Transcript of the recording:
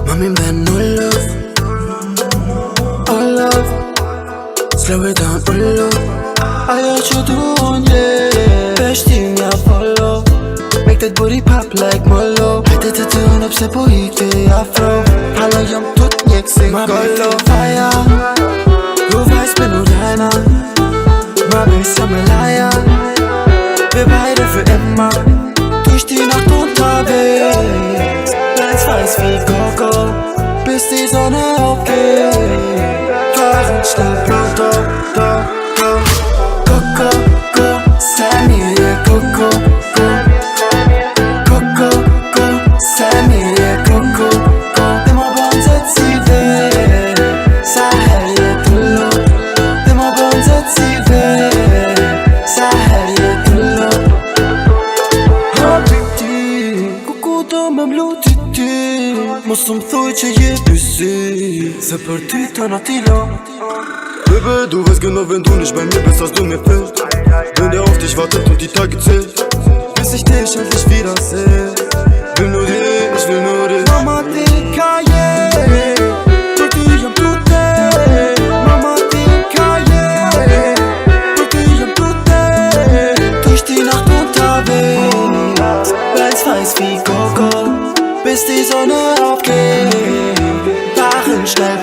Mami, ben no love. Oh love, slow it down, oh love. I heard you doing, yeah. Best thing I follow. Make that booty pop like Molo. Hajde të të në pse po i këti afro. Hala jam tut njek si kollo. Fire, groove ice bin und einer. Ma bist ja Malaya. Wir beide für immer durch die Nacht unterwegs. Ganz weiß wie Coco, bis die Sonne aufgeht. Fahren schnell pronto, do, do. Coco, go, sei mir der Coco, go. Coco, go, sei mir der Coco, go. Immer bei uns jetzt sie weg. Sahel, Tullo. Immer bei uns jetzt sie weg. Sahel, Tullo. Habiti, Coco do me mlutit ti. Mos të më thuj që je pysi, se për ty të natilo. Bebe, du weißt genau, wenn du nicht bei mir bist, dass du mir fehlst. Wenn der auf dich wartet und die Tage zählt, bis ich dich endlich wiedersehe. Will nur dich, ich will nur dich. Mama tika, yeah. Durch dich am Tute. Mama tika, yeah. Durch dich am Tute. Durch die Nacht unterwegs. Bleib's weiß wie Coco, bis die Sonne aufgeht. Fahren schnell